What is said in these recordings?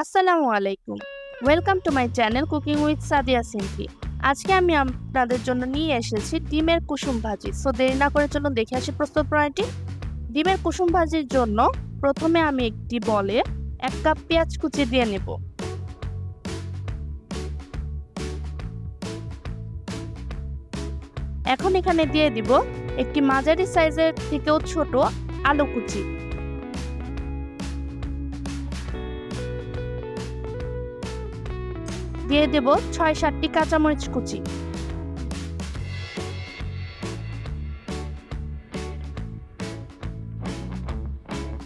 আসসালামু আলাইকুম। Welcome to my channel cooking with Sadia Sinthi. আজকে আমি আপনাদের জন্য নিয়ে এসেছি ডিমের কুসুম ভাজি। সো দেরি না করে চলুন দেখে আসি প্রস্তুত প্রণালীটি। ডিমের কুসুম ভাজির জন্য প্রথমে আমি একটি বলে 1 কাপ পেঁয়াজ কুচি দিয়ে নেব। এখন এখানে দিয়ে দিব একটি মাঝারি সাইজের থেকেও ছোট আলু কুচি। দিয়ে দেব 6-7টি কাঁচামরিচ কুচি।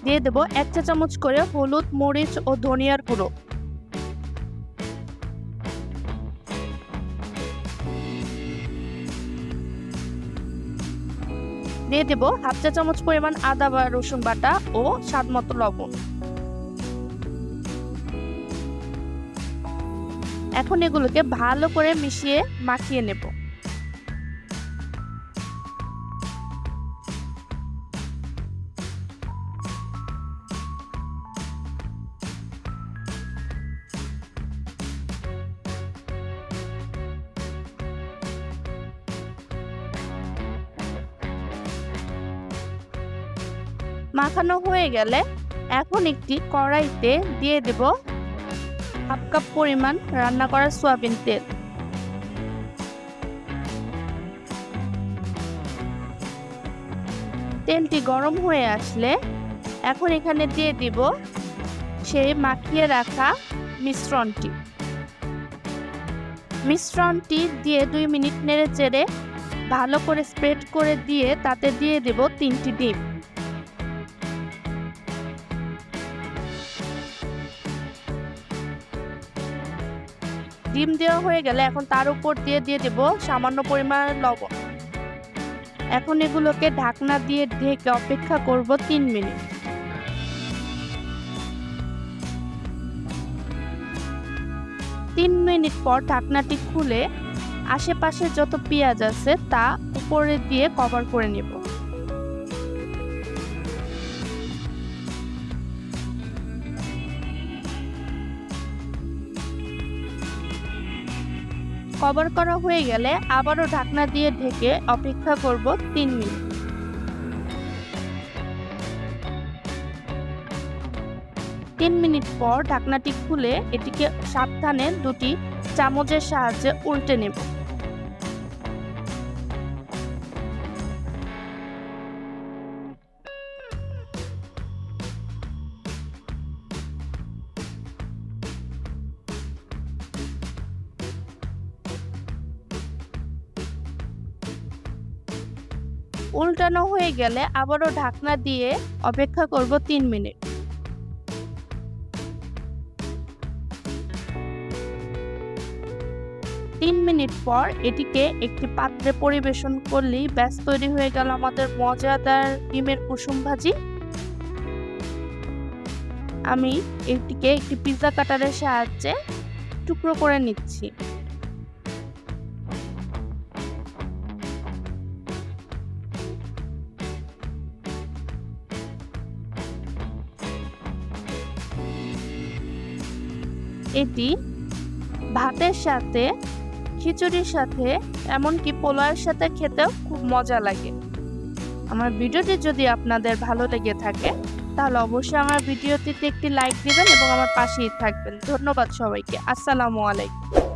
দিয়ে দেব 1 চা চামচ করে হলুদ, মরিচ ও ধনিয়ার গুঁড়ো। দিয়ে দেব 1/2 চা চামচ পরিমাণ আদা বা রসুন বাটা ও স্বাদ মতো লবণ। এখন এগুলোকে ভালো করে মিশিয়ে মাখিয়ে নেব। মাখানো হয়ে গেলে এখন একটি কড়াইতে দিয়ে দেব 1/2 কাপ পরিমাণ রান্না করা সয়াবিন তেল। তেলটি গরম হয়ে আসলে এখন এখানে দিয়ে দিব সেই মাখিয়ে রাখা মিশ্রণটি দিয়ে 2 মিনিট নেড়ে চেড়ে ভালো করে স্প্রেড করে দিয়ে তাতে দিয়ে দেব 3টি ডিম। ডিম দেওয়া হয়ে গেলে এখন তার উপর দিয়ে দেব সামান্য পরিমাণ লবণ। এখন এগুলোকে ঢাকনা দিয়ে ঢেকে অপেক্ষা করব 3 মিনিট। 3 মিনিট পর ঢাকনাটি খুলে আশেপাশে যত পেঁয়াজ আছে তা উপরে দিয়ে কভার করে নেব। কভার করা হয়ে গেলে আবারও ঢাকনা দিয়ে ঢেকে অপেক্ষা করব 3 মিনিট। 3 মিনিট পর ঢাকনাটি খুলে এটিকে সাবধানে 2টি চামচের সাহায্যে উল্টে নেব। উল্টানো হয়ে গেলে আবারও ঢাকনা দিয়ে অপেক্ষা করব 3 মিনিট। 3 মিনিট পর এটিকে একটি পাত্রে পরিবেশন করলেই ব্যাস তৈরি হয়ে গেল আমাদের মজাদার ডিমের কুসুম ভাজি। আমি এটিকে একটি পিৎজা কাটারের সাহায্যে টুকরো করে নিচ্ছি। এটি ভাতের সাথে, খিচুড়ির সাথে, এমনকি পোলাওয়ের সাথে খেতেও খুব মজা লাগে। আমার ভিডিওটি যদি আপনাদের ভালো লেগে থাকে তাহলে অবশ্যই আমার ভিডিওটিতে একটি লাইক দিবেন এবং আমার পাশেই থাকবেন। ধন্যবাদ সবাইকে। আসসালামু আলাইকুম।